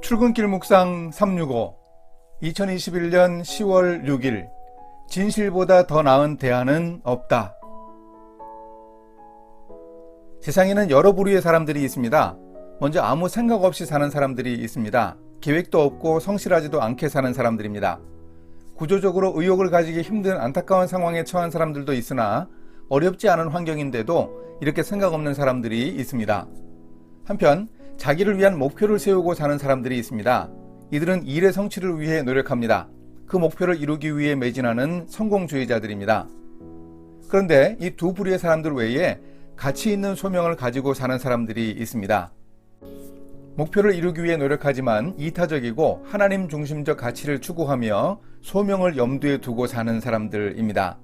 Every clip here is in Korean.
출근길 묵상 365 2021년 10월 6일 진실보다 더 나은 대안은 없다. 세상에는 여러 부류의 사람들이 있습니다. 먼저 아무 생각 없이 사는 사람들이 있습니다. 계획도 없고 성실하지도 않게 사는 사람들입니다. 구조적으로 의욕을 가지기 힘든 안타까운 상황에 처한 사람들도 있으나 어렵지 않은 환경인데도 이렇게 생각 없는 사람들이 있습니다. 한편 자기를 위한 목표를 세우고 사는 사람들이 있습니다. 이들은 일의 성취를 위해 노력합니다. 그 목표를 이루기 위해 매진하는 성공주의자들입니다. 그런데 이 두 부류의 사람들 외에 가치 있는 소명을 가지고 사는 사람들이 있습니다. 목표를 이루기 위해 노력하지만 이타적이고 하나님 중심적 가치를 추구하며 소명을 염두에 두고 사는 사람들입니다.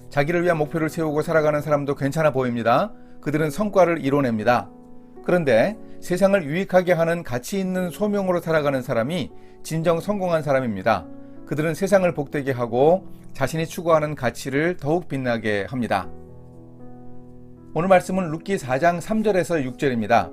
자기를 위한 목표를 세우고 살아가는 사람도 괜찮아 보입니다. 그들은 성과를 이뤄냅니다. 그런데 세상을 유익하게 하는 가치 있는 소명으로 살아가는 사람이 진정 성공한 사람입니다. 그들은 세상을 복되게 하고 자신이 추구하는 가치를 더욱 빛나게 합니다. 오늘 말씀은 룻기 4장 3절에서 6절입니다.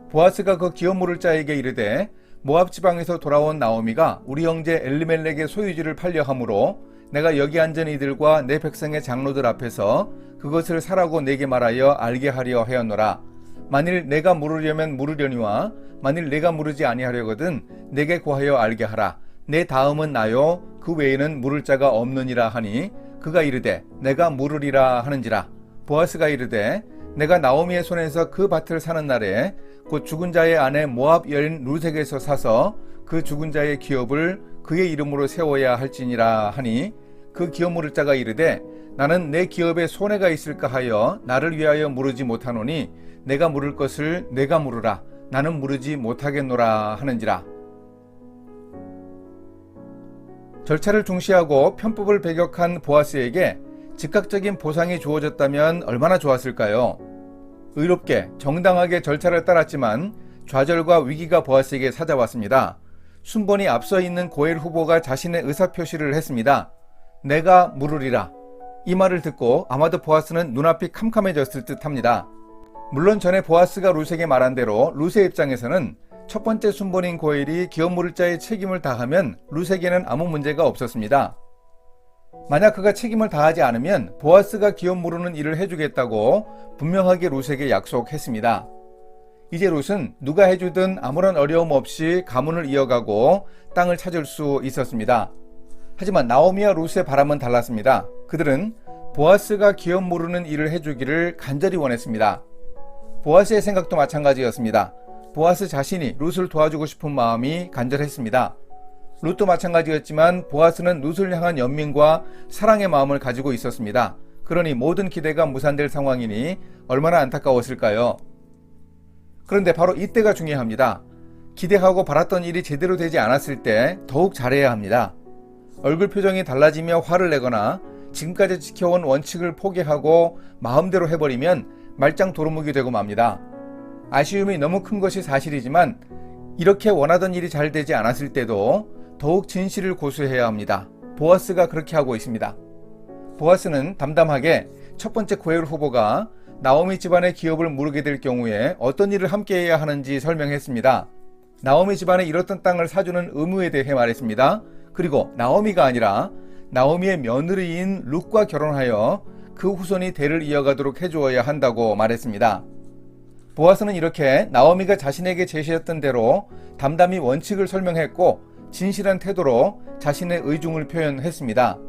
보아스가 그 기업 물을 자에게 이르되 모압 지방에서 돌아온 나오미가 우리 형제 엘리멜렉의 소유지를 팔려 함으로 내가 여기 앉은 이들과 내 백성의 장로들 앞에서 그것을 사라고 내게 말하여 알게 하려 하였노라. 만일 내가 물으려면 물으려니와 만일 내가 물으지 아니하려거든 내게 구하여 알게 하라. 내 다음은 나요 그 외에는 물을 자가 없느니라 하니 그가 이르되 내가 물으리라 하는지라. 보아스가 이르되 내가 나오미의 손에서 그 밭을 사는 날에 곧 죽은 자의 아내 모압 여인 루색에서 사서 그 죽은 자의 기업을 그의 이름으로 세워야 할지니라 하니 그 기업 물을 자가 이르되 나는 내 기업에 손해가 있을까 하여 나를 위하여 물으지 못하노니 내가 물을 것을 내가 물으라. 나는 물으지 못하겠노라 하는지라. 절차를 중시하고 편법을 배격한 보아스에게 즉각적인 보상이 주어졌다면 얼마나 좋았을까요? 의롭게 정당하게 절차를 따랐지만 좌절과 위기가 보아스에게 찾아왔습니다. 순번이 앞서 있는 고엘 후보가 자신의 의사표시를 했습니다. 내가 물으리라. 이 말을 듣고 아마도 보아스는 눈앞이 캄캄해졌을 듯 합니다. 물론 전에 보아스가 룻에게 말한 대로 룻의 입장에서는 첫 번째 순번인 고엘이 기업 물을 자의 책임을 다하면 룻에게는 아무 문제가 없었습니다. 만약 그가 책임을 다하지 않으면 보아스가 기업 물으는 일을 해주겠다고 분명하게 룻에게 약속했습니다. 이제 룻은 누가 해주든 아무런 어려움 없이 가문을 이어가고 땅을 찾을 수 있었습니다. 하지만 나오미와 룻의 바람은 달랐습니다. 그들은 보아스가 기업 물으는 일을 해주기를 간절히 원했습니다. 보아스의 생각도 마찬가지였습니다. 보아스 자신이 룻을 도와주고 싶은 마음이 간절했습니다. 룻도 마찬가지였지만 보아스는 룻을 향한 연민과 사랑의 마음을 가지고 있었습니다. 그러니 모든 기대가 무산될 상황이니 얼마나 안타까웠을까요? 그런데 바로 이때가 중요합니다. 기대하고 바랐던 일이 제대로 되지 않았을 때 더욱 잘해야 합니다. 얼굴 표정이 달라지며 화를 내거나 지금까지 지켜온 원칙을 포기하고 마음대로 해버리면 말짱 도루묵이 되고 맙니다. 아쉬움이 너무 큰 것이 사실이지만 이렇게 원하던 일이 잘 되지 않았을 때도 더욱 진실을 고수해야 합니다. 보아스가 그렇게 하고 있습니다. 보아스는 담담하게 첫 번째 고엘 후보가 나오미 집안의 기업을 물으게 될 경우에 어떤 일을 함께 해야 하는지 설명했습니다. 나오미 집안에 잃었던 땅을 사주는 의무에 대해 말했습니다. 그리고 나오미가 아니라 나오미의 며느리인 룻과 결혼하여 그 후손이 대를 이어가도록 해주어야 한다고 말했습니다. 보아스는 이렇게 나오미가 자신에게 제시했던 대로 담담히 원칙을 설명했고 진실한 태도로 자신의 의중을 표현했습니다.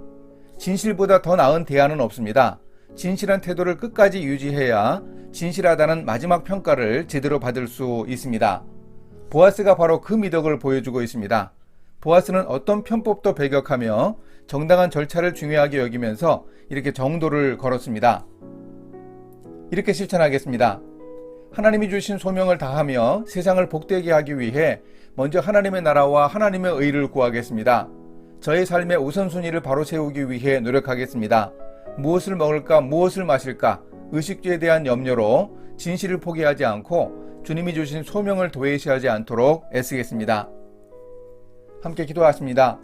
진실보다 더 나은 대안은 없습니다. 진실한 태도를 끝까지 유지해야 진실하다는 마지막 평가를 제대로 받을 수 있습니다. 보아스가 바로 그 미덕을 보여주고 있습니다. 보아스는 어떤 편법도 배격하며 정당한 절차를 중요하게 여기면서 이렇게 정도를 걸었습니다. 이렇게 실천하겠습니다. 하나님이 주신 소명을 다하며 세상을 복되게 하기 위해 먼저 하나님의 나라와 하나님의 의를 구하겠습니다. 저의 삶의 우선순위를 바로 세우기 위해 노력하겠습니다. 무엇을 먹을까, 무엇을 마실까, 의식주에 대한 염려로 진실을 포기하지 않고 주님이 주신 소명을 도외시하지 않도록 애쓰겠습니다. 함께 기도하십니다.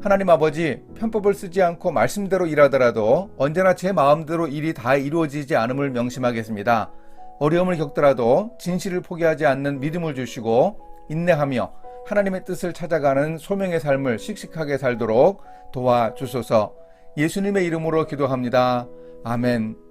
하나님 아버지, 편법을 쓰지 않고 말씀대로 일하더라도 언제나 제 마음대로 일이 다 이루어지지 않음을 명심하겠습니다. 어려움을 겪더라도 진실을 포기하지 않는 믿음을 주시고 인내하며 하나님의 뜻을 찾아가는 소명의 삶을 씩씩하게 살도록 도와주소서. 예수님의 이름으로 기도합니다. 아멘.